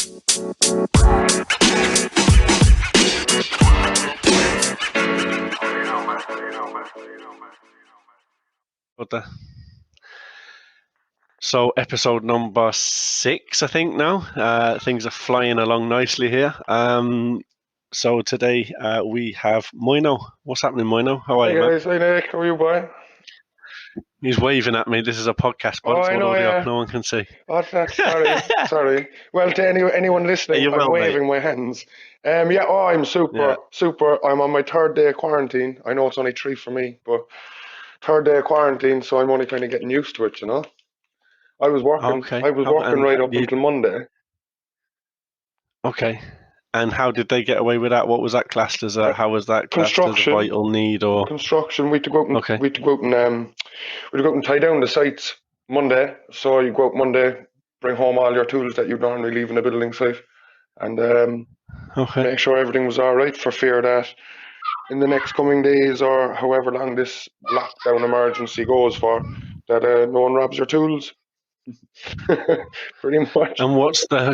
So episode number 6, I think now. Things are flying along nicely here. So today we have Moyno. What's happening, Moyno? How are Hey you, man? guys, hey Nick, how are you, boy? He's waving at me. This is a podcast, but Oh, it's I all know, audio. yeah. No one can see. Oh, sorry. Well, to anyone listening, You're I'm well, mate. waving my hands. I'm super. I'm on my 3rd day of quarantine. I know it's only 3 for me, but 3rd day of quarantine, so I'm only kind of getting used to it, you know. I was working Okay. right up until Monday. Okay. And how did they get away with that? What was that classed as? How was that classed as a vital need or construction? We had to go out and tie down the sites Monday. So you go out Monday, bring home all your tools that you'd normally leave in a building site, and make sure everything was all right, for fear that in the next coming days or however long this lockdown emergency goes for, that no one robs your tools. Pretty much. And what's the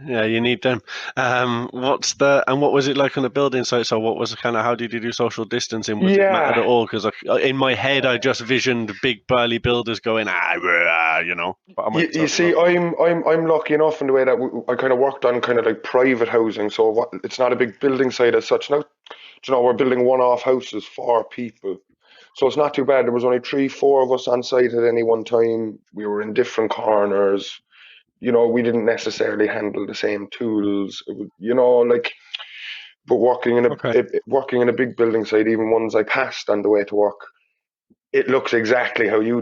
you need them. What was it like on the building site? So what was how did you do social distancing? Was it mattered at all? Because in my head I just visioned big burly builders going you know. But you see, I'm lucky enough in the way that I kind of worked on kind of like private housing, so it's not a big building site as such. Now, you know, we're building one-off houses for people. So it's not too bad. There was only 3-4 of us on site at any one time. We were in different corners. You know, we didn't necessarily handle the same tools. It was, you know, like, but working in a big building site, even ones I passed on the way to work, it looks exactly how you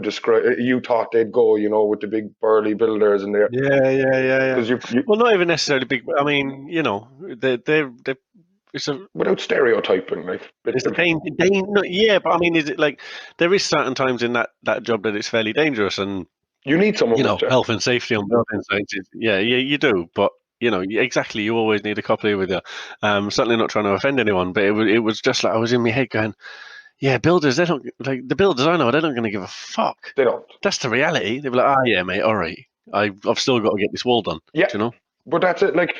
thought they'd go. You know, with the big burly builders and yeah. Well, not even necessarily big. I mean, you know, they're without stereotyping, like it's but I mean, is it like there is certain times in that job that it's fairly dangerous, and you need someone, you know, health and safety on building sites. You do, but you know, exactly, you always need a couple with you. Certainly not trying to offend anyone, but it was just like I was in my head going, yeah, builders, they don't, like the builders I know, they're not going to give a fuck. They don't. That's the reality. They'll be like, yeah, mate, all right, I've still got to get this wall done. Yeah, do you know. But that's it. Like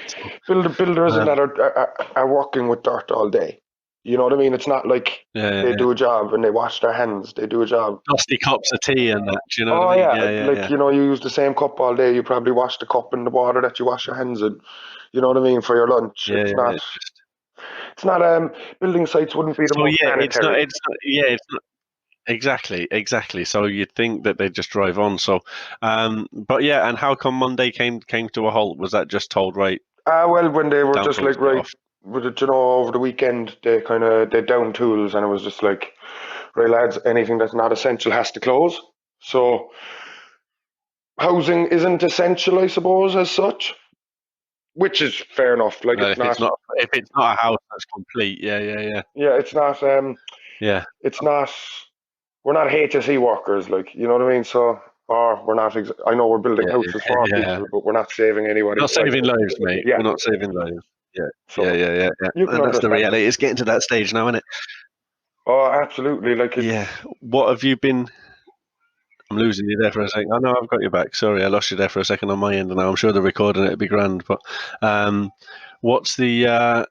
builders and that are working with dirt all day. You know what I mean? It's not like they do a job and they wash their hands. They do a job. Dusty cups of tea and that. Do you know what I mean? Yeah. You know, you use the same cup all day. You probably wash the cup in the water that you wash your hands in. You know what I mean? For your lunch. It's not. Building sites wouldn't be the most sanitary. It's not. Exactly. So you'd think that they'd just drive on. So, but yeah. And how come Monday came to a halt? Was that just told right? Well, when they were just like right, you know, over the weekend they down tools, and it was just like, right, lads, anything that's not essential has to close. So housing isn't essential, I suppose, as such, which is fair enough. Like if it's not a house that's complete, yeah. Yeah, it's not. It's not. We're not HSE workers, like, you know what I mean. So, or we're not. I know we're building houses for people, but we're not saving anybody. Not saving lives, mate. Yeah. We're not saving lives. Yeah. So, yeah. That's the reality. It's getting to that stage now, isn't it? Oh, absolutely. Like, what have you been? I'm losing you there for a second. Oh no, I've got you back. Sorry, I lost you there for a second on my end, and I'm sure the recording it'd be grand. But what's the?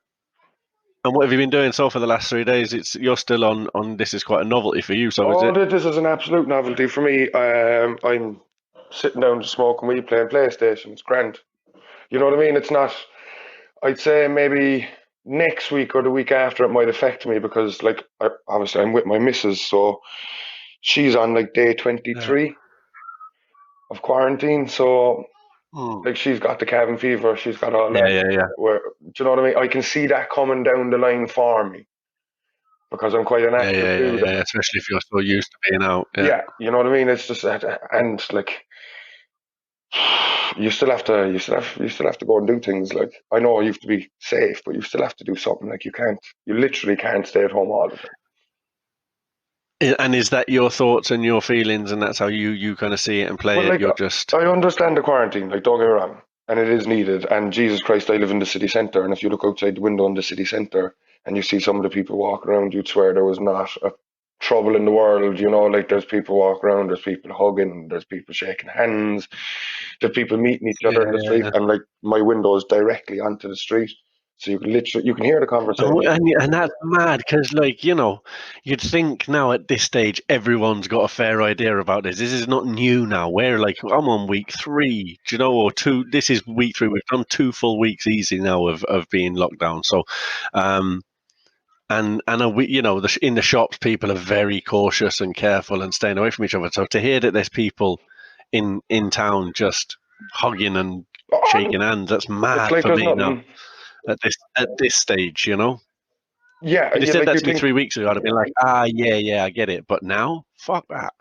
And what have you been doing so for the last 3 days? You're still on. This is quite a novelty for you. So this is an absolute novelty for me. I'm sitting down to smoking weed, playing PlayStation. It's grand. You know what I mean? It's not. I'd say maybe next week or the week after it might affect me, because like obviously I'm with my missus, so she's on like day 23 of quarantine. So. Like, she's got the cabin fever, she's got all that. Yeah. Where, do you know what I mean? I can see that coming down the line for me, because I'm quite an active dude. Yeah, especially if you're so used to being out. Yeah, you know what I mean. It's just that, and like, you still have to go and do things. Like, I know you have to be safe, but you still have to do something. Like, you literally can't stay at home all the time. And is that your thoughts and your feelings, and that's how you kind of see it and play it? You're just. I understand the quarantine, like, don't get me wrong, and it is needed. And Jesus Christ, I live in the city centre, and if you look outside the window in the city centre and you see some of the people walking around, you'd swear there was not a trouble in the world, like there's people walking around, there's people hugging, there's people shaking hands, there's people meeting each other in the street, Yeah. and like my window is directly onto the street, so you can hear the conversation. And that's mad because, like, you'd think now at this stage everyone's got a fair idea about this. This is not new now. We're like, I'm on week 3, or 2. This is week 3. We've done 2 full weeks easy now of being locked down. So, and we, in the shops, people are very cautious and careful and staying away from each other. So to hear that there's people in town just hugging and shaking hands, that's mad like for there's me nothing. now at this stage, Yeah, If they said like that you to me think, 3 weeks ago, I'd have been like, yeah, I get it. But now, fuck that.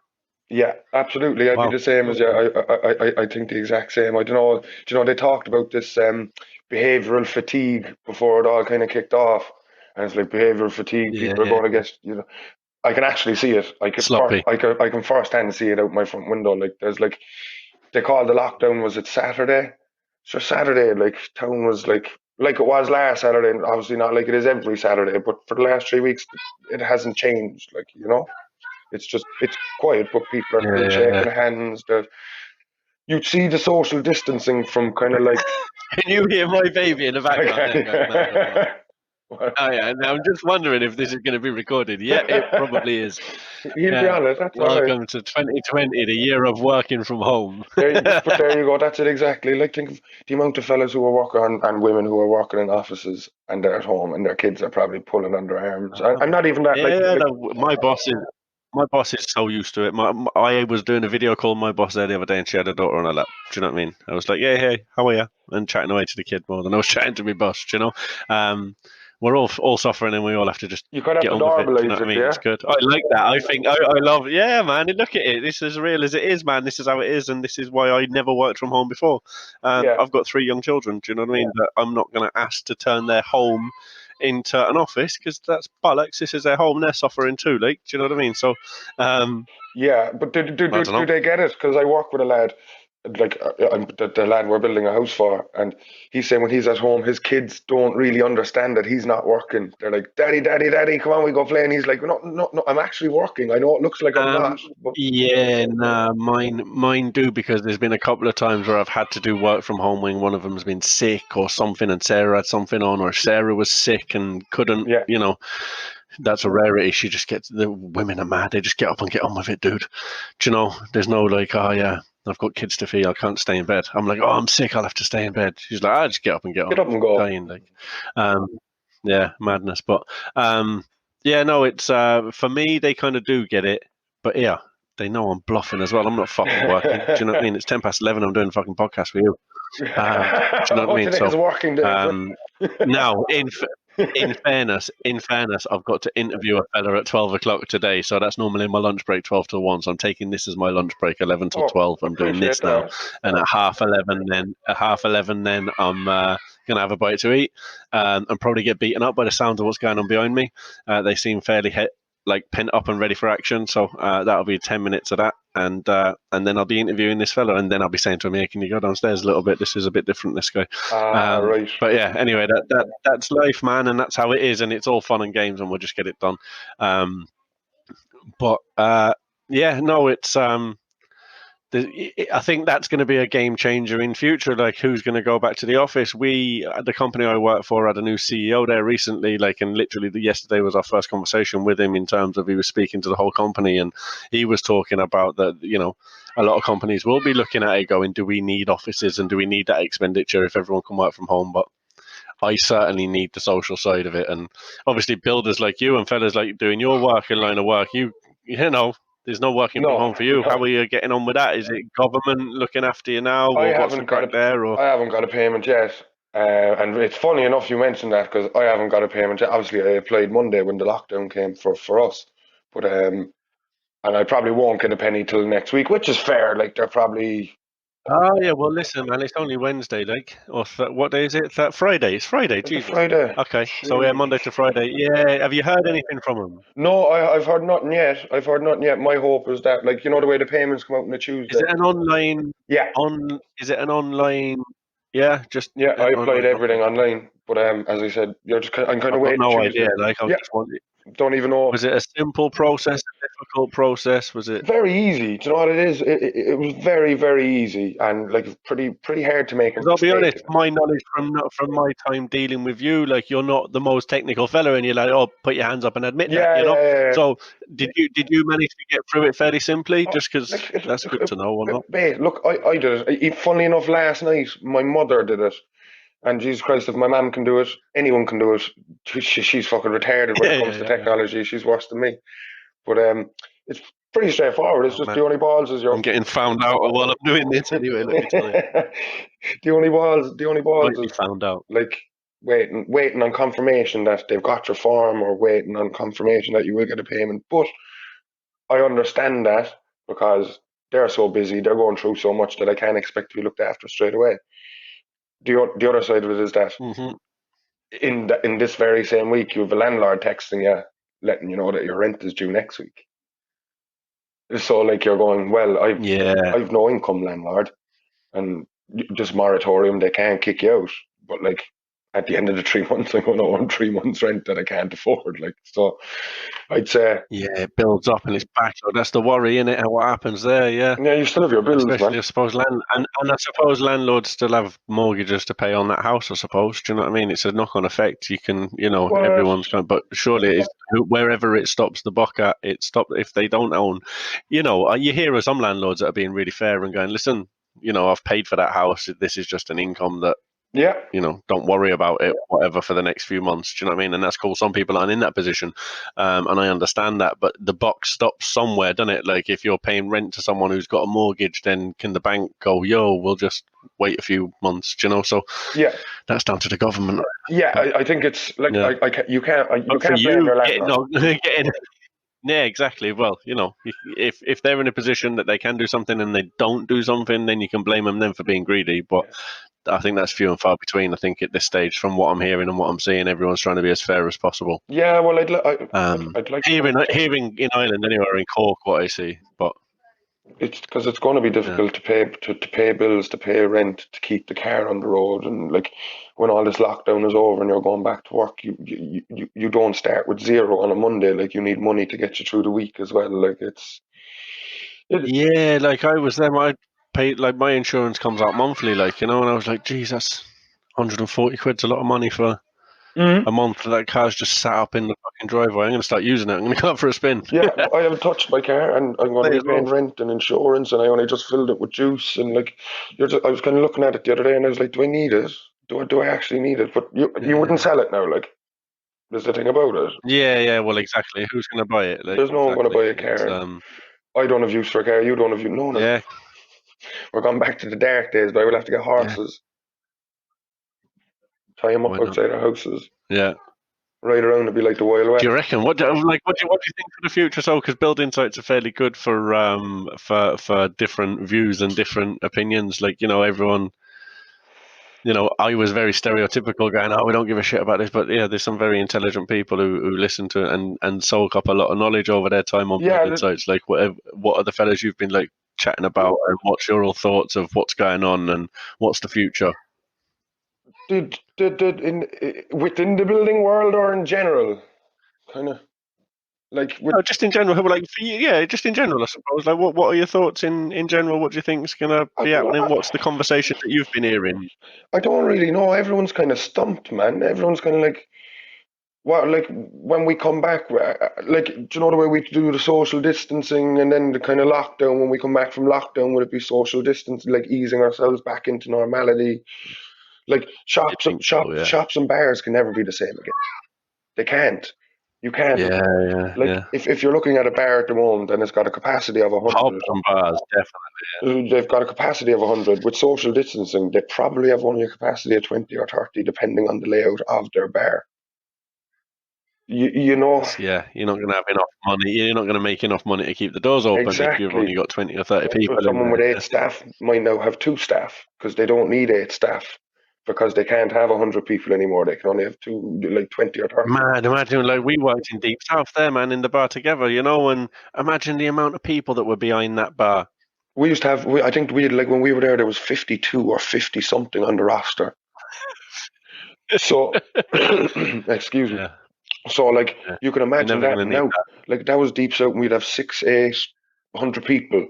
yeah, absolutely. I'd be Wow. the same as you. I think the exact same. I don't know. Do you know they talked about this behavioral fatigue before it all kind of kicked off, and it's like behavioral fatigue. Yeah, People are going to get, I can actually see it. sloppy. I can firsthand see it out my front window. Like there's like they called the lockdown. Was it Saturday? So Saturday, like town was like it was last Saturday. And obviously not like it is every Saturday, but for the last 3 weeks, it hasn't changed. Like it's quiet, but people are still Yeah. shaking hands. You'd see the social distancing from kind of like. Can you hear my baby in the background there going mad? Oh, yeah. And I'm just wondering if this is going to be recorded. Yeah, it probably is. He'll be on it. That's all right. Welcome to 2020, the year of working from home. But there you go. That's it exactly. Like think of the amount of fellas who are working and women who are working in offices and they're at home and their kids are probably pulling on their arms. And not even that. Yeah, no, my boss is so used to it. I was doing a video call with my boss there the other day, and she had a daughter on her lap. Do you know what I mean? I was like, "Yeah, hey, how are you?" and chatting away to the kid more than I was chatting to my boss. We're all suffering, and we all have to just you kind of get have to on with it. Do you know normalize what I it, mean? yeah. It's good. I like that. I think I love. Yeah, man. Look at it. This is real as it is, man. This is how it is, and this is why I never worked from home before. Yeah. I've got 3 young children. Do you know what I mean? That I'm not going to ask to turn their home into an office because that's bollocks. This is their home. They're suffering too. Like, do you know what I mean? So, Yeah, but do they get it? Because I work with a lad, like I'm the lad we're building a house for, and he's saying when he's at home, his kids don't really understand that he's not working. They're like, "Daddy, daddy, daddy, come on, we go play." And he's like, "No, no, no, I'm actually working. I know it looks like I'm not." But yeah, nah, mine do because there's been a couple of times where I've had to do work from home when one of them's been sick or something, and Sarah had something on, or Sarah was sick and couldn't, yeah, that's a rarity. She just gets, the women are mad. They just get up and get on with it, dude. Do you know? There's no like, oh yeah, I've got kids to feed. I can't stay in bed. I'm like, oh, I'm sick. I'll have to stay in bed. She's like, I just get up and get on. get up and go. Dying, like, yeah, madness. But yeah, no, it's for me. They kind of do get it, but yeah, they know I'm bluffing as well. I'm not fucking working. Do you know what I mean? It's 11:10. I'm doing a fucking podcast with you. Do you know what I mean? Today's working day. Now, in fairness, I've got to interview a fella at 12 o'clock today, so that's normally my lunch break, 12 to 1. So I'm taking this as my lunch break, 11 till 12. I'm doing this now, and at half 11, then I'm gonna have a bite to eat, and probably get beaten up by the sound of what's going on behind me. They seem fairly pent up and ready for action, so that'll be 10 minutes of that, and then I'll be interviewing this fella, and then I'll be saying to him, "Hey, can you go downstairs a little bit? This is a bit different, this guy." Right. But yeah, anyway, that's life, man, and that's how it is, and it's all fun and games, and we'll just get it done. But yeah, no, it's I think that's going to be a game changer in future. Like, who's going to go back to the office? The company I work for, had a new CEO there recently. And literally yesterday was our first conversation with him in terms of he was speaking to the whole company, and he was talking about that. A lot of companies will be looking at it, going, "Do we need offices and do we need that expenditure if everyone can work from home?" But I certainly need the social side of it, and obviously builders like you and fellas like doing your work in line of work, you know. There's no working from home for you. No. How are you getting on with that? Is it government looking after you now, or what's the crack there? Or I haven't got a payment yet. And it's funny enough you mentioned that because I haven't got a payment yet. Obviously, I applied Monday when the lockdown came for us, but and I probably won't get a penny till next week, which is fair. Like they're probably. Oh yeah, well listen, man, it's only Wednesday, or what day is it? Friday. It's Friday. Jesus. Friday. Okay, so yeah, Monday to Friday. Yeah, have you heard anything from them? No, I've heard nothing yet. My hope is that, the way the payments come out on a Tuesday. Is it an online? Yeah. Is it an online? Yeah, just I applied everything online, but as I said, I'm kind of waiting. No idea. I just want Don't even know. Was it a simple process, a difficult process? Was it? Very easy. Do you know what it is? It was very, very easy and like pretty hard to make a Because I'll be mistake honest, in it. my knowledge from my time dealing with you, like you're not the most technical fella, and you're like, oh, put your hands up and admit that, Yeah, yeah, yeah. So did you manage to get through it fairly simply? Oh, Just because like that's good to know, or not? mate, look, I did it. Funnily enough, last night my mother did it, and Jesus Christ, if my mum can do it, anyone can do it. She's fucking retarded when Yeah, it yeah, comes to yeah, yeah. technology. She's worse than me. But it's pretty straightforward. It's Oh just man, the only balls is I'm your getting found out while I'm doing this anyway. Let me tell you, the only balls lightly is found out. like waiting on confirmation that they've got your form or waiting on confirmation that you will get a payment. But I understand that because they're so busy, they're going through so much that I can't expect to be looked after straight away. The other side of it is that Hmm. in this very same week, you have a landlord texting you, letting you know that your rent is due next week. So like you're going, well, Yeah, I've no income, landlord, and this moratorium, they can't kick you out. But like at the end of the 3 months, I'm going to own 3 months rent that I can't afford. Like so, I'd say, yeah, it builds up and it's back. So that's the worry, isn't it? And what happens there? Yeah. yeah, you still have your bills, man. Especially, I suppose, and I suppose landlords still have mortgages to pay on that house. I suppose. Do you know what I mean? It's a knock-on effect. You can, But everyone's going. But surely, it's, wherever it stops the buck at, it stop. If they don't own, you hear of some landlords that are being really fair and going, listen, I've paid for that house. This is just an income that yeah, don't worry about it, whatever, for the next few months. Do you know what I mean? And that's cool. Some people aren't in that position, and I understand that. But the buck stops somewhere, doesn't it? Like if you're paying rent to someone who's got a mortgage, then can the bank go, "Yo, we'll just wait a few months"? Do you know? So yeah, that's down to the government. yeah. But I think it's like yeah, you but for can't blame you your getting landlord. getting. Yeah, exactly. Well, if they're in a position that they can do something and they don't do something, then you can blame them then for being greedy. But I think that's few and far between. I think at this stage, from what I'm hearing and what I'm seeing, everyone's trying to be as fair as possible. Yeah, well, I'd like to think Here in Ireland, anywhere in Cork, what I see, but it's because it's going to be yeah, difficult to pay bills, to pay rent, to keep the car on the road, and like when all this lockdown is over and you're going back to work, you don't start with zero on a Monday. Like you need money to get you through the week as well. Like it. yeah. Like I was there, I paid like my insurance comes out monthly, like and I was like, geez, that's 140 quid's a lot of money for Mhm. a month. That car's just sat up in the fucking driveway. I'm going to start using it. I'm going to go out for a spin. Yeah, I haven't touched my car, and I'm going to May be as well. paying rent and insurance, and I only just filled it with juice, and like I was kind of looking at it the other day, and I was like, do I need it? Do I actually need it? But you wouldn't Yeah. sell it now, like. There's the thing about it. Yeah, yeah. Well, exactly. Who's going to buy it? Like, There's no one going to exactly. buy a car. It's And I don't have use for a car. You don't have use. No, no. yeah, We're going back to the dark days, but I will have to get yeah. horses, tie them up Why not? outside our houses, Yeah. ride around and be like the Wild Do you West. reckon? What do you think for the future? So, because building sites are fairly good for different views and different opinions. Like everyone. I was very stereotypical, going, "Oh, we don't give a shit about this." But yeah, there's some very intelligent people who listen to it and soak up a lot of knowledge over their time on Yeah, building sites. Like, what are the fellas you've been like chatting about, and what's your all thoughts of what's going on and what's the future? did in within the building world or in general, kind of like with. No, just in general, like for you, yeah, just in general, I suppose. Like, what are your thoughts in general? What do you think is going to I, be happening? What's the conversation that you've been hearing? I don't really know. Everyone's kind of stumped, man. Everyone's kind of like. Well, like when we come back, like, do you know the way we do the social distancing and then the kind of lockdown? When we come back from lockdown, would it be social distancing, like easing ourselves back into normality? Like I think so. Yeah, shops and bars can never be the same again. They can't. You can't. yeah, yeah, Like yeah. if you're looking at a bar at the moment and it's got a capacity of Pubs 100, and bars, definitely. they've got a capacity of 100. With social distancing, they probably have only a capacity of 20 or 30, depending on the layout of their bar. You know. Yeah, you're not going to have enough money. You're not going to make enough money to keep the doors open if you've only Exactly. got 20 or 30 So people in someone with there. 8 staff might now have 2 staff because they don't need 8 staff because they can't have 100 people anymore. They can only have two, like 20 or 30. Man, imagine like we worked in Deep South there, man, in the bar together, and imagine the amount of people that were behind that bar. We used to have, I think we had, like when we were there was 52 or 50 something on the roster. So, excuse me. Yeah. So like Yeah. you can You're imagine never that going to need now. that. Like that was deep south, and we'd have 6, 8, 100 people.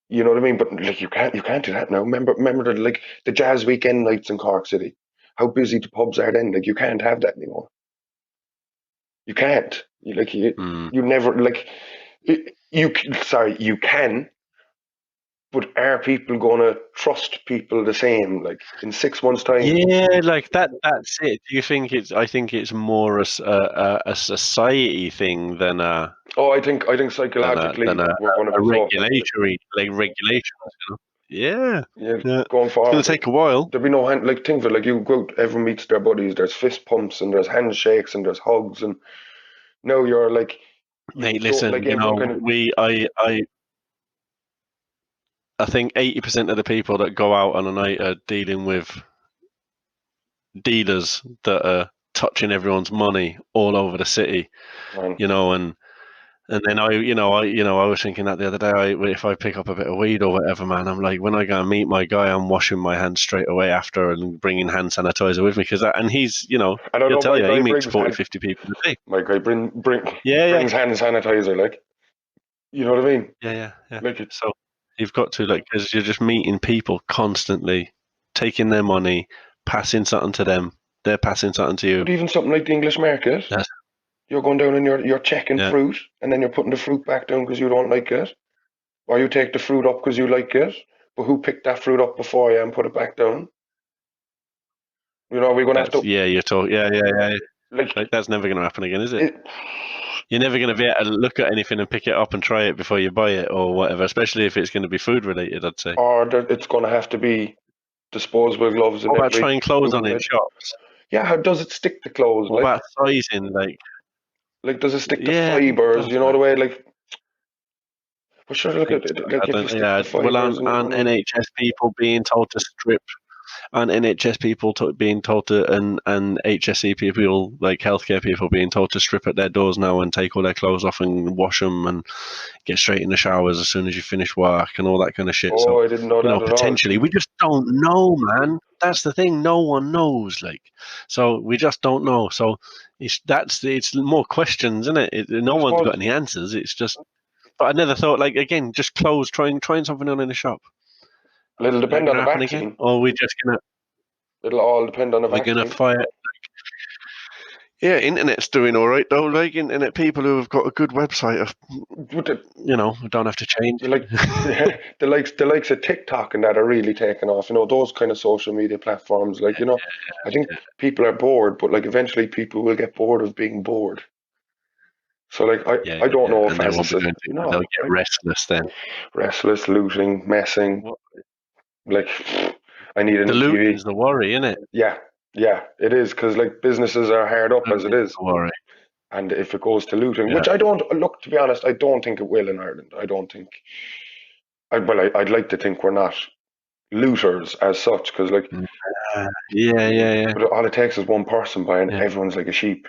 You know what I mean? But like you can't do that now. Remember the jazz weekend nights in Cork City. How busy the pubs are then. Like you can't have that anymore. You can't. Mm. You never like sorry, you can, but are people going to trust people the same? Like in 6 months' time? Yeah, like that. That's it. Do you think it's? I think it's more a society thing than Oh, I think psychologically we're going to a be fucked. regulatory like regulations. Yeah, Yeah, yeah. going It's going forward, to take a while. there'll be no hand. Like think of it. Like you go out, everyone meets their buddies. There's fist pumps and there's handshakes and there's hugs and now you're like you Mate, don't listen. like everyone kind of. I think 80% of the people that go out on a night are dealing with dealers that are touching everyone's money all over the city. Man, And then I was thinking that the other day. If I pick up a bit of weed or whatever, man, I'm like, when I go and meet my guy, I'm washing my hands straight away after and bringing hand sanitizer with me and he's, I don't he'll know. tell My you he guy meets brings 40, hand. 50 people a day. My guy Yeah, yeah, brings hand sanitizer. Like you know what I mean? yeah. Like it, So you've got to because you're just meeting people constantly, taking their money, passing something to them, they're passing something to you. but even something like the English market, That's, you're going down and you're checking yeah, fruit, and then you're putting the fruit back down because you don't like it, or you take the fruit up because you like it. But who picked that fruit up before you and put it back down? We're gonna have to you're talking, yeah. like Like that's never going to happen again, is it? it, You're never going to be able to look at anything and pick it up and try it before you buy it or whatever, especially if it's going to be food related, I'd say. or it's gonna have to be disposable gloves in What about every trying clothes on in stupid. shops? Yeah, how does it stick to clothes? What about sizing? Like does it stick to Yeah, it fibers? does, You know man. the way like. But sure, I look think at so. it. Like I if you don't, stick to yeah. Well, fibers and you're aren't gonna. NHS people being told to strip and NHS people being told to and HSE people like healthcare people being told to strip at their doors now and take all their clothes off and wash them and get straight in the showers as soon as you finish work and all that kind of shit. Oh, So I didn't know that at all. potentially we just don't know, man. That's the thing. No one knows, so we just don't know. So it's more questions, isn't it? No I one's got suppose any answers. It's just. But I never thought again, just clothes, trying something on in the shop. it'll Is that depend going on to the happen again, vaccine. or are we just gonna It'll all depend on the we're gonna vaccine. fire? Yeah, internet's doing all right though. Like internet people who have got a good website, But don't have to change. like the likes of TikTok and that are really taking off. Those kind of social media platforms. I think people are bored, but like eventually people will get bored of being bored. So like I don't know if And they as won't I be said, doing things. They'll get restless then. restless, looting, messing. What? Like I need a The new TV. looting's the worry, isn't it? Yeah, yeah, it is because like businesses are hard up as it Looting's is. the worry. And if it goes to looting, Yeah. which I don't look to be honest, I don't think it will in Ireland. I don't think. I'd like to think we're not looters as such, because like, Yeah. but all it takes is one person buying, Yeah. everyone's like a sheep.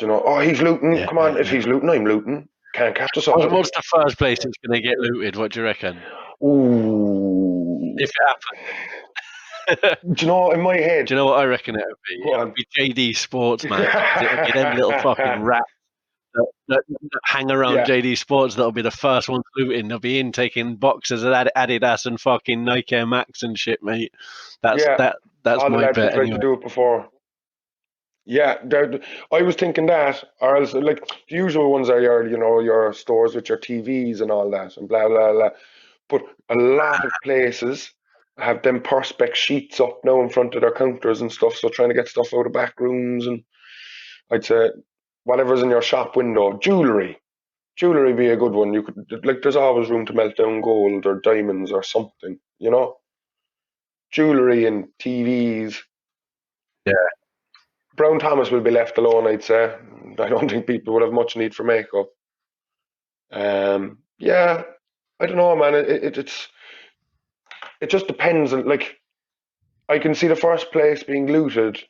Oh, he's looting. Come on, if Yeah. he's looting, I'm looting. Can't catch us all. What's the first place it's going to get looted? What do you reckon? Ooh, If it happens. in my head, Do you know what I reckon it would be? go It would on. be JD Sports, man. Because it'll be them little fucking rats that hang around Yeah, JD Sports that'll be the first ones looting. They'll be in taking boxes of Adidas and fucking Nike Air Max and shit, mate. That's yeah. that's All the my lads who bet tried to anyway. do it before. Yeah, I was thinking that, or else like the usual ones are your stores with your TVs and all that and blah blah blah. But a lot of places have them perspex sheets up now in front of their counters and stuff. So trying to get stuff out of back rooms and I'd say whatever's in your shop window, jewelry be a good one. You could like there's always room to melt down gold or diamonds or something. Jewelry and TVs. Yeah, Brown Thomas will be left alone, I'd say. I don't think people would have much need for makeup. Yeah, I don't know, man. It just depends. Like, I can see the first place being looted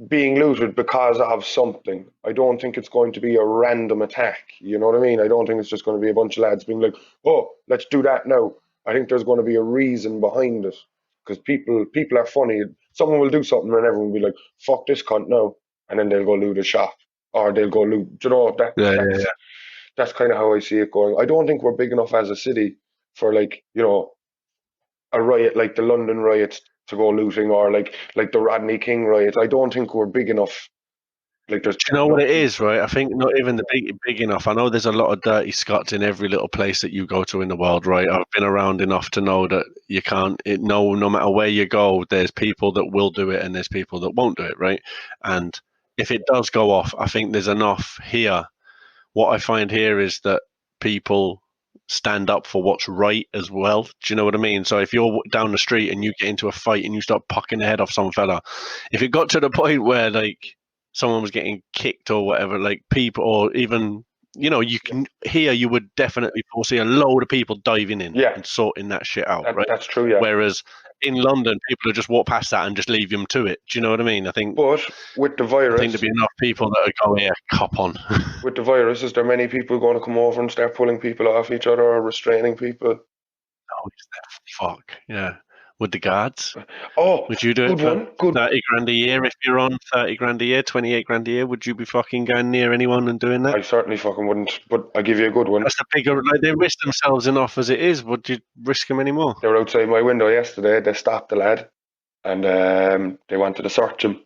because of something. I don't think it's going to be a random attack. You know what I mean? I don't think it's just going to be a bunch of lads being like, "Oh, let's do that now." I think there's going to be a reason behind it because people are funny. Someone will do something and everyone will be like, "Fuck this cunt now." and then they'll go loot a shop, or they'll go loot. You know, that's kind of how I see it going. I don't think we're big enough as a city for, like, you know, a riot like the London riots to go looting, or like the Rodney King riots. I don't think we're big enough. Like, there's Do you know what it is, right? I think not even the big enough. I know there's a lot of dirty Scots in every little place that you go to in the world, right? I've been around enough to know that you can't. No matter where you go, there's people that will do it and there's people that won't do it, right? And if it does go off, I think there's enough here. What I find here is that people stand up for what's right as well. Do you know what I mean? So if you're down the street and you get into a fight and you start pucking the head off some fella, if it got to the point where like someone was getting kicked or whatever, like people, or even, you know, you can here you would definitely foresee a load of people diving in and sorting that shit out, right? That's true, yeah. Whereas in London, people would just walk past that and just leave them to it. Do you know what I mean? I think. But with the virus, I think there'd be enough people that would go, yeah, cop on. With the virus, is there many people going to come over and start pulling people off each other or restraining people? Oh, fuck, yeah. With the guards? Oh, would you do it for 30 grand a year if you're on 30 grand a year, 28 grand a year? Would you be fucking going near anyone and doing that? I certainly fucking wouldn't, but I give you a good one. That's the bigger, like, they risk themselves enough as it is. Would you risk them anymore? They were outside my window yesterday. They stopped the lad and they wanted to search him.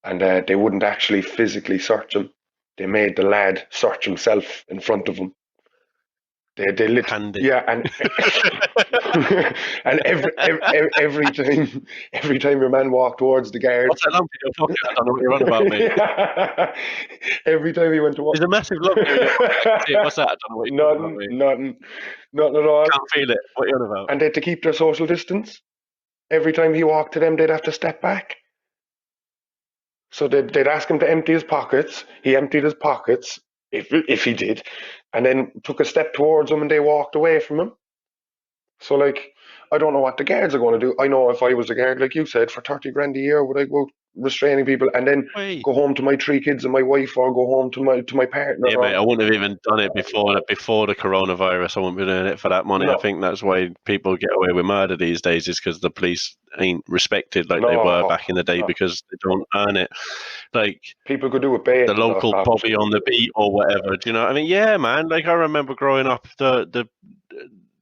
And they wouldn't actually physically search him. They made the lad search himself in front of him. They lit, yeah, and and every time your man walked towards the guard. What's that lump in your pocket? I don't know what you're on about, mate. Yeah. Every time he went to walk, there's a massive lump in your pocket. What's that? I don't know what you're on about, mate. Nothing at all. Can't feel it. What are you on about? And they had to keep their social distance. Every time he walked to them, they'd have to step back. So they'd ask him to empty his pockets. He emptied his pockets, if he did, and then took a step towards them and they walked away from him. So, like, I don't know what the guards are going to do. I know if I was a guard, like you said, for 30 grand a year, would I go restraining people and then go home to my 3 kids and my wife, or go home to my partner? Yeah, mate, I wouldn't have even done it before the coronavirus. I wouldn't be doing it for that money. No. I think that's why people get away with murder these days, is because the police ain't respected like they were back in the day, because they don't earn it. Like, people could do it bad. The local Bobby on the beat or whatever. Do you know what I mean? Yeah, man. Like, I remember growing up,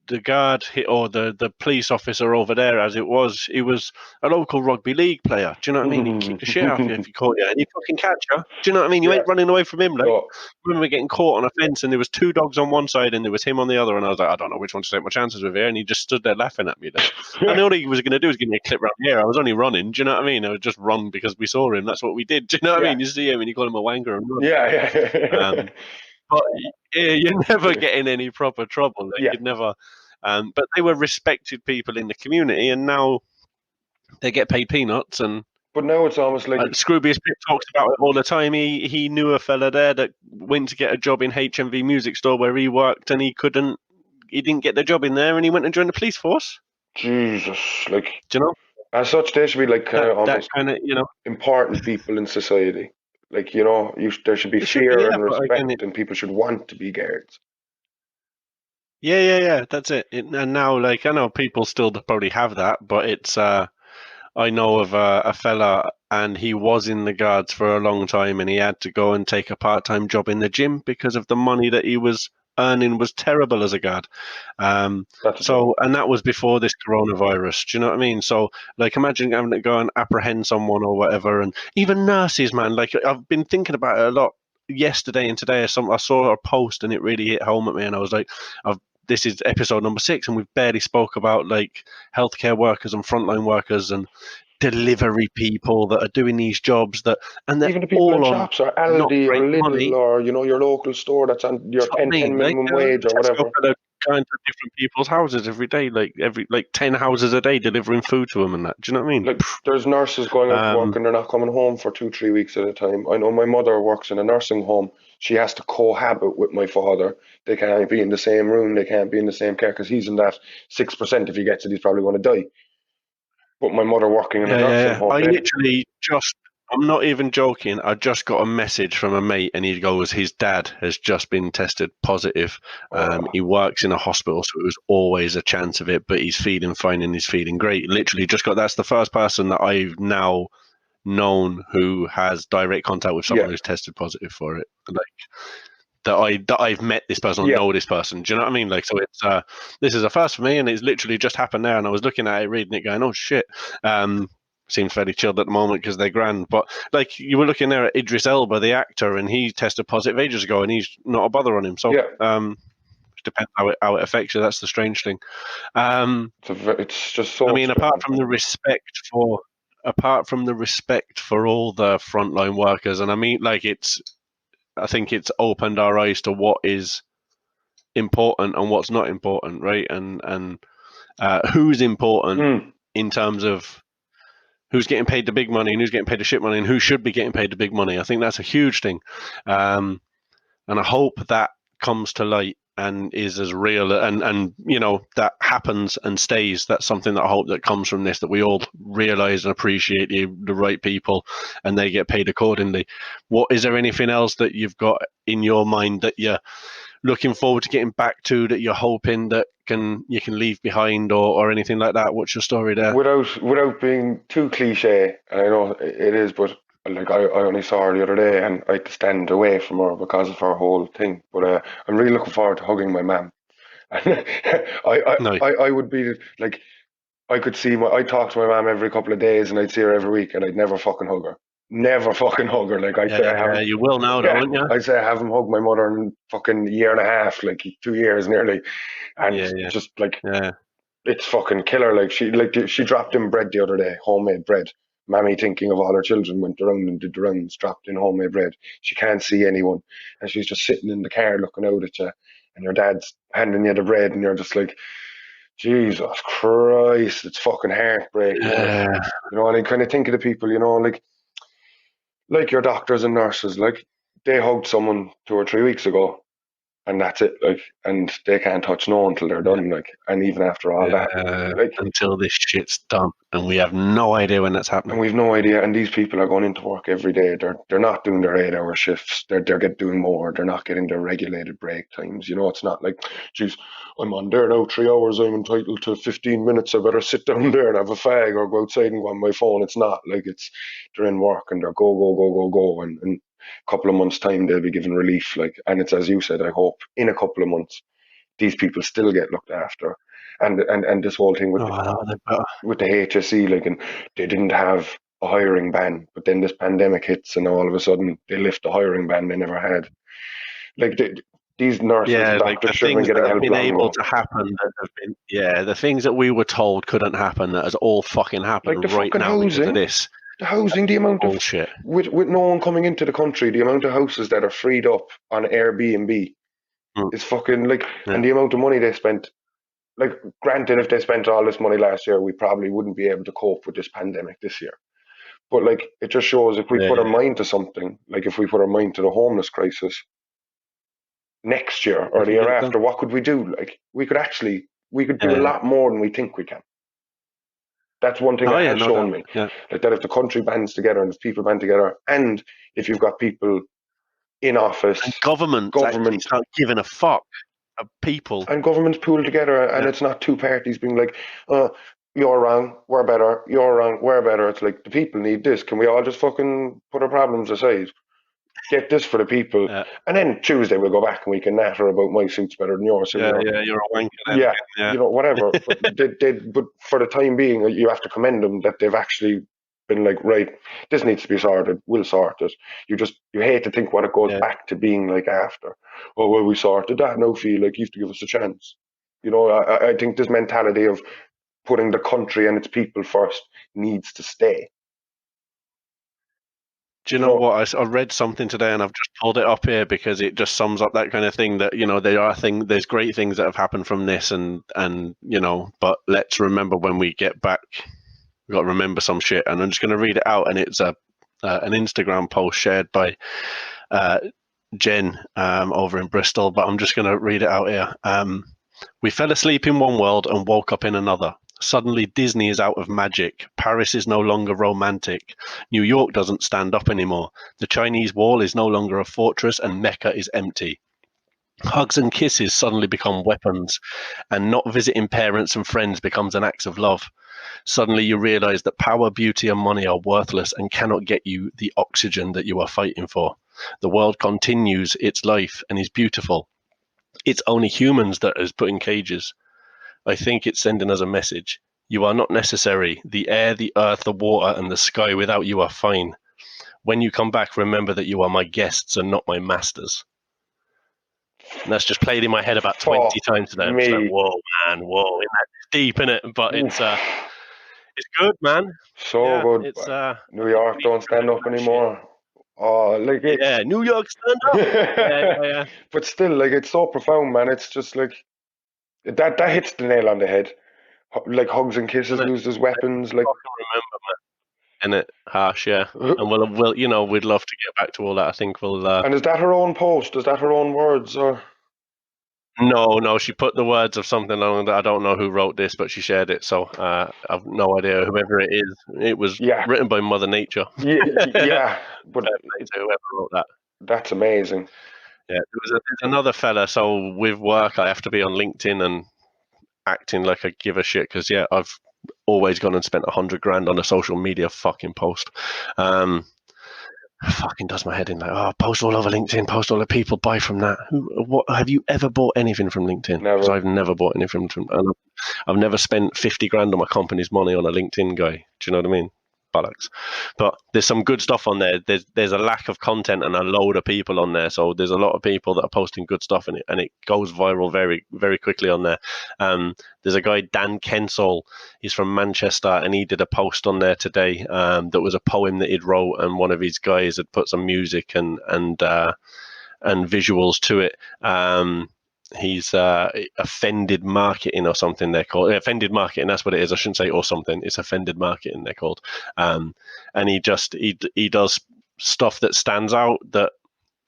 the guard or the police officer over there, as it was, he was a local rugby league player. Do you know what I mean? He'd kick the shit out of you if he caught you, and he'd fucking catch you. Do you know what I mean? You ain't running away from him. Like, I remember getting caught on a fence, and there was 2 dogs on one side, and there was him on the other, and I was like, I don't know which one to take my chances with here, and he just stood there laughing at me. And all he was going to do was give me a clip round here. I was only running. Do you know what I mean? I would just run because we saw him. That's what we did. Do you know what I mean? You see him, and you call him a wanker and run. Yeah. But you're never getting any proper trouble. Like, you'd never. But they were respected people in the community, and now they get paid peanuts. But now it's almost like Scroobius Pip talks about it all the time. He knew a fella there that went to get a job in HMV Music Store where he worked, and he didn't get the job in there, and he went and joined the police force. Jesus, like, do you know? As such, they should be like almost kind of, you know, important people in society. Like, you know, there should be fear and respect, and people should want to be guards. Yeah. That's it. And now, like, I know people still probably have that, but it's. I know of a fella, and he was in the guards for a long time, and he had to go and take a part-time job in the gym because of the money that he was earning was terrible as a guard. And that was before this coronavirus. Do you know what I mean? So, like, imagine having to go and apprehend someone or whatever, and even nurses, man. Like, I've been thinking about it a lot yesterday and today. I saw a post, and it really hit home at me, and I was like, this is episode number 6, and we've barely spoke about, like, healthcare workers and frontline workers and delivery people that are doing these jobs and even the people in shops, or Aldi, or Lidl, or, you know, your local store that's on your 10 minimum wage or whatever. Going to different people's houses every day, like 10 houses a day, delivering food to them and that. Do you know what I mean? Like, there's nurses going out to work and they're not coming home for 2-3 weeks at a time. I know my mother works in a nursing home. She has to cohabit with my father. They can't be in the same room. They can't be in the same care because he's in that 6%. If he gets it, he's probably going to die. But my mother working in a nursing home. I literally I'm not even joking. I just got a message from a mate, and he goes, his dad has just been tested positive. He works in a hospital, so it was always a chance of it, but he's feeling fine and he's feeling great. Literally just that's the first person that I've now known who has direct contact with someone who's tested positive for it. Like that I've met this person or know this person. Do you know what I mean? Like, so it's this is a first for me, and it's literally just happened there. And I was looking at it, reading it, going, "Oh shit." Seems fairly chilled at the moment because they're grand. But like you were looking there at Idris Elba, the actor, and he tested positive ages ago, and he's not a bother on him. So depends how it affects you. That's the strange thing. It's just so. I mean, apart from the respect for all the frontline workers, and I mean, like I think it's opened our eyes to what is important and what's not important, right? And who's important in terms of who's getting paid the big money and who's getting paid the shit money and who should be getting paid the big money. I think that's a huge thing. And I hope that comes to light and is as real and you know, that happens and stays. That's something that I hope that comes from this, that we all realize and appreciate the right people and they get paid accordingly. What is there anything else that you've got in your mind that you're looking forward to getting back to, that you're hoping that you can leave behind or anything like that? What's your story there? Without being too cliche, and I know it is, but like I only saw her the other day and I had to stand away from her because of her whole thing. But I'm really looking forward to hugging my mum. I would be like, I could see I talk to my mum every couple of days and I'd see her every week and I'd never fucking hug her. Never fucking hug her. Like I say, I haven't. You will now, don't you? I say I haven't hugged my mother in fucking year and a half, like 2 years nearly, and just like it's fucking killer. Like she dropped in bread the other day, homemade bread. Mammy, thinking of all her children, went around and did the rounds, dropped in homemade bread. She can't see anyone, and she's just sitting in the car looking out at you, and your dad's handing you the bread, and you're just like, Jesus Christ, it's fucking heartbreaking. You know, and I kind of think of the people, you know, like your doctors and nurses, like they hugged someone 2 or 3 weeks ago, and that's it, like, and they can't touch no one until they're done, like, and even after all that, like, until this shit's done, and we have no idea when that's happening. And we've no idea, and these people are going into work every day. They're not doing their 8-hour shifts. They're doing more. They're not getting their regulated break times. You know, it's not like, geez, I'm on there now 3 hours. I'm entitled to 15 minutes. I better sit down there and have a fag or go outside and go on my phone. It's not like they're in work and they're go, and a couple of months' time they'll be given relief. Like, and it's as you said. I hope in a couple of months these people still get looked after. And this whole thing with the HSE, like, and they didn't have a hiring ban, but then this pandemic hits, and all of a sudden they lift the hiring ban they never had. Like these nurses, and doctors should have been getting help. Been able to happen that have been, the things that we were told couldn't happen, that has all fucking happened, like right now because of this. The housing, the amount of bullshit with no one coming into the country, the amount of houses that are freed up on Airbnb is fucking like, and the amount of money they spent. Like, granted, if they spent all this money last year, we probably wouldn't be able to cope with this pandemic this year. But like, it just shows if we put our mind to something, like if we put our mind to the homeless crisis next year or the year after, what could we do? Like, we could do a lot more than we think we can. That's one thing that has shown me. Like, that if the country bands together and if people band together, and if you've got people in office, and government not giving a fuck. People and governments pool together, and it's not two parties being like, you're wrong, we're better, you're wrong, we're better. It's like, the people need this. Can we all just fucking put our problems aside, get this for the people, and then Tuesday we'll go back and we can natter about my suit's better than yours. You're a wanker. You know, whatever. But for the time being, you have to commend them that they've actually been like, right, this needs to be sorted, we'll sort it. You hate to think what it goes back to being like after. Oh, well, we sorted that, now feel like you have to give us a chance. You know, I think this mentality of putting the country and its people first needs to stay. Do you know what? I read something today and I've just pulled it up here because it just sums up that kind of thing, that, you know, there's great things that have happened from this, and you know, but let's remember when we get back, we've got to remember some shit. And I'm just going to read it out, and it's an Instagram post shared by Jen over in Bristol, but I'm just going to read it out here. We fell asleep in one world and woke up in another. Suddenly Disney is out of magic. Paris is no longer romantic. New York doesn't stand up anymore. The Chinese wall is no longer a fortress, and Mecca is empty. Hugs and kisses suddenly become weapons, and not visiting parents and friends becomes an act of love. Suddenly you realize that power, beauty, and money are worthless and cannot get you the oxygen that you are fighting for. The world continues its life and is beautiful. It's only humans that is put in cages. I think it's sending us a message. You are not necessary. The air, the earth, the water, and the sky without you are fine. When you come back, remember that you are my guests and not my masters. And that's just played in my head about 20 times today. I'm just like, Me. whoa, man, whoa. It's deep, in it? But it's good, man. So Yeah, good. it's New York don't stand up anymore. Oh, like Yeah, New York, stand up. Yeah. But still, like it's so profound, man. It's just like that hits the nail on the head. Like hugs and kisses And used as weapons. Like, fucking remember, man. And it harsh, yeah. And we'll we'd love to get back to all that. I think we'll. and is that her own post? Is that her own words? Or No, she put the words of something on that. I don't know who wrote this, but she shared it. So I've no idea whoever it is. It was written by Mother Nature. yeah. But whoever wrote that. That's amazing. Yeah, there's another fella. So with work, I have to be on LinkedIn and acting like I give a shit because I've always gone and spent $100,000 on a social media fucking post. Fucking does my head in, like, post all over LinkedIn, post all the people buy from that. What have you ever bought anything from LinkedIn? Because I've never bought anything from, and I've never spent $50,000 on my company's money on a LinkedIn guy. Do you know what I mean? Bollocks. But there's some good stuff on there. There's a lack of content and a load of people on there. So there's a lot of people that are posting good stuff in it, and it goes viral very, very quickly on there. There's a guy, Dan Kensall. He's from Manchester, and he did a post on there today that was a poem that he'd wrote, and one of his guys had put some music and visuals to it. He's offended marketing or something they're called. Offended marketing, that's what it is. I shouldn't say or something. It's offended marketing they're called. And he does stuff that stands out that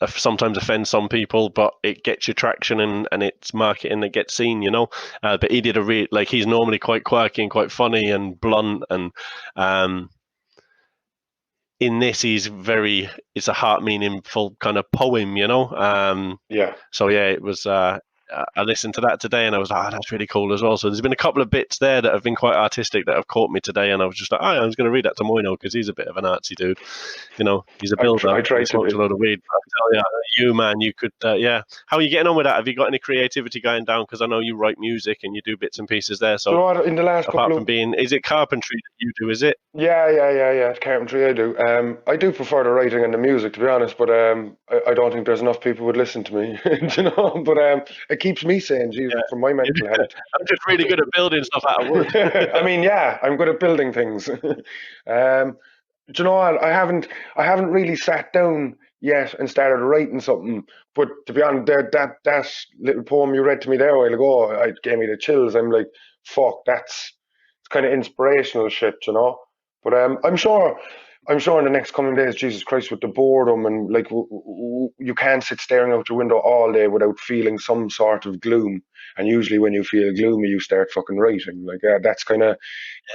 sometimes offends some people, but it gets you traction and it's marketing that gets seen, you know. But he did he's normally quite quirky and quite funny and blunt, and in this it's a heart meaningful kind of poem, you know. So it was I listened to that today and I was like, that's really cool as well. So there's been a couple of bits there that have been quite artistic that have caught me today, and I was just like, I was going to read that to Moyno because he's a bit of an artsy dude. You know, he's a builder. He smokes a lot of weed. But I tell you, man, you could, How are you getting on with that? Have you got any creativity going down? Because I know you write music and you do bits and pieces there. So, you know what, in the last apart from is it carpentry that you do? Is it? Yeah. Carpentry, I do. I do prefer the writing and the music, to be honest. But I don't think there's enough people would listen to me, you know. But it keeps me sane, for my mental health. I'm just really good at building stuff out of wood. I mean, I'm good at building things. Do you know what? I haven't really sat down yet and started writing something. But to be honest, that little poem you read to me there a while ago, it gave me the chills. I'm like, fuck, it's kind of inspirational shit, you know. But I'm sure in the next coming days, Jesus Christ, with the boredom and like you can't sit staring out your window all day without feeling some sort of gloom. And usually when you feel gloomy, you start fucking writing. Like that's kind of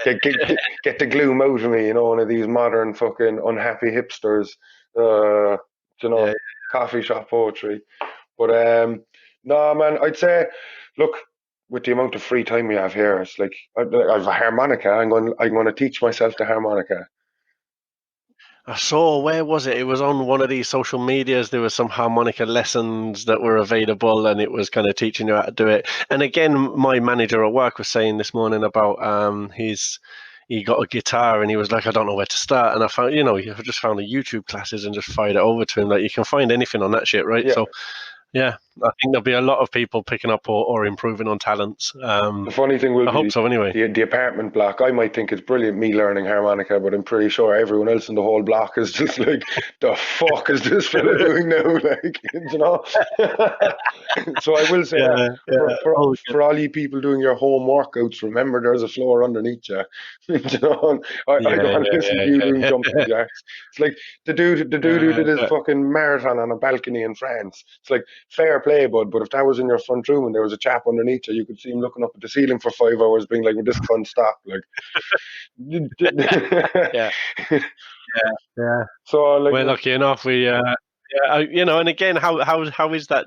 get the gloom out of me, you know. One of these modern fucking unhappy hipsters, you know, coffee shop poetry. But no, man, I'd say, look, with the amount of free time we have here, it's like I've a harmonica. I'm going to teach myself the harmonica. I saw, where was it? It was on one of these social medias. There was some harmonica lessons that were available, and it was kind of teaching you how to do it. And again, my manager at work was saying this morning about he got a guitar and he was like, I don't know where to start. And I found, I just found the YouTube classes and just fired it over to him. Like, you can find anything on that shit, right? Yeah. So, yeah, I think there'll be a lot of people picking up or improving on talents. The funny thing will I hope so anyway. The apartment block, I might think it's brilliant me learning harmonica, but I'm pretty sure everyone else in the whole block is just like, the fuck is this fella doing now? Like, you know? So I will say for all you people doing your home workouts, remember there's a floor underneath you. You know? I don't listen to you doing jumping jacks. It's like the dude who did his fucking marathon on a balcony in France. It's like, fair play, bud, but if that was in your front room and there was a chap underneath you could see him looking up at the ceiling for 5 hours being like, would this cunt stop? Like, yeah. So, like, we're lucky enough, we Yeah, and again, how is that?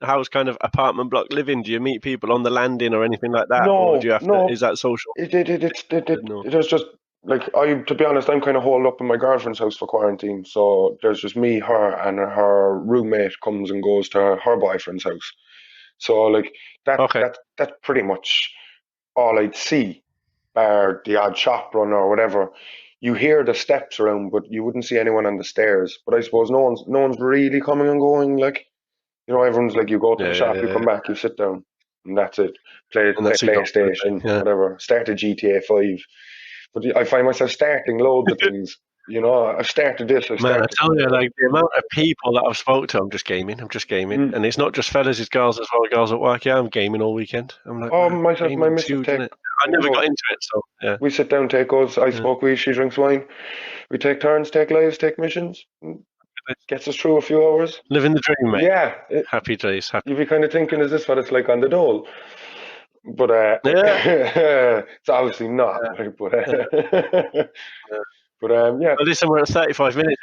How's kind of apartment block living? Do you meet people on the landing or anything like that, or do you No, have to? Is no. that social? No. It was just like to be honest, I'm kind of holed up in my girlfriend's house for quarantine. So there's just me, her, and her roommate comes and goes to her boyfriend's house. So like Okay. that's pretty much all I'd see, bar the odd shop run or whatever. You hear the steps around, but you wouldn't see anyone on the stairs. But I suppose no one's really coming and going. Like everyone's like you go to the shop, you Yeah. come back, you sit down, and that's it. Play And play that's it. PlayStation, Yeah. whatever. Start a GTA 5. But I find myself starting loads of things. I've started this. I've Man, I started. tell you, like the amount of people that I've spoke to, I'm just gaming, Mm. and it's not just fellas, it's girls as well. Girls at work, yeah, I'm gaming all weekend. I'm like, Oh, man, myself, my gaming's missus huge, isn't take. it? I never got into it, so yeah. We sit down, take us. I Yeah. smoke weed, she drinks wine. We take turns, take lives, take missions. Gets us through a few hours. Living the dream, mate. Yeah, Happy days. Happy. you'd be kind of thinking, is this what it's like on the dole? But Yeah. it's obviously not. Yeah. Like, Yeah. but yeah. Well, listen, we're at 35 minutes.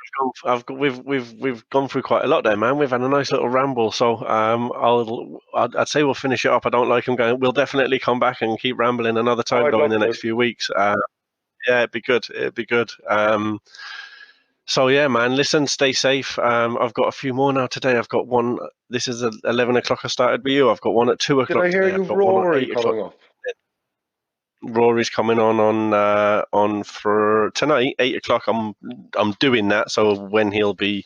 We've gone through quite a lot there, man. We've had a nice little ramble, so I'd say we'll finish it up. I don't like him going. We'll definitely come back and keep rambling another time I'd though in the love to. next few weeks. Yeah, it'd be good. It'd be good. So yeah, man. Listen, stay safe. I've got a few more now today. I've got one. This is 11 o'clock. I started with you. I've got one at 2 Did I o'clock hear today. I've you've got one at Rory 8 o'clock. coming up? Rory's coming on for tonight, 8 o'clock. I'm doing that, so when it'll be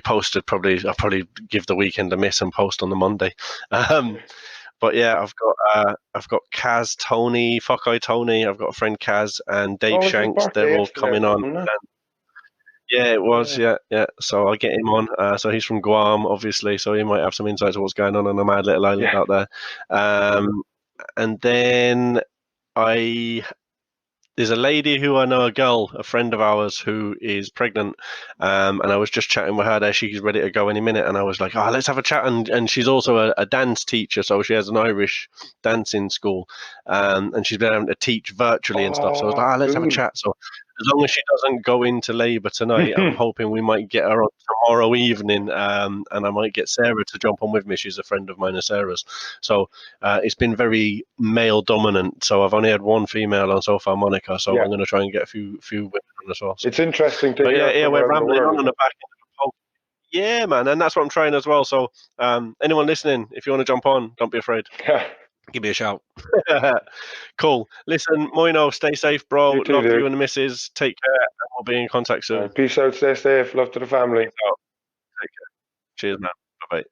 posted. I'll probably give the weekend a miss and post on the Monday. But yeah, I've got Kaz, Tony, Fuckeye Tony. I've got a friend Kaz and Dave Oh, it's his Shanks. birthday They're all yesterday, coming on. wasn't it? Yeah, it was. Yeah. So I'll get him on. So he's from Guam, obviously. So he might have some insights of what's going on a mad little island out there. And then there's a lady who I know, a friend of ours who is pregnant, and I was just chatting with her there. She's ready to go any minute, and I was like, let's have a chat. And she's also a dance teacher, so she has an Irish dancing school, and she's been able to teach virtually and stuff. So I was like, let's have a Cool. chat. So as long as she doesn't go into labour tonight, I'm hoping we might get her on tomorrow evening, and I might get Sarah to jump on with me. She's a friend of mine and Sarah's. So it's been very male dominant. So I've only had one female on so far, Monica. So I'm going to try and get a few women on as well. So. It's interesting to But hear. yeah, we're rambling on the back end of the post. Yeah, man, and that's what I'm trying as well. So anyone listening, if you want to jump on, don't be afraid. Give me a shout. Cool. Listen, Moyno, stay safe, bro. You too, Love dude. you and the missus. Take care, and we'll be in contact soon. Peace out, stay safe, love to the family. Take care. Cheers, man. Bye-bye.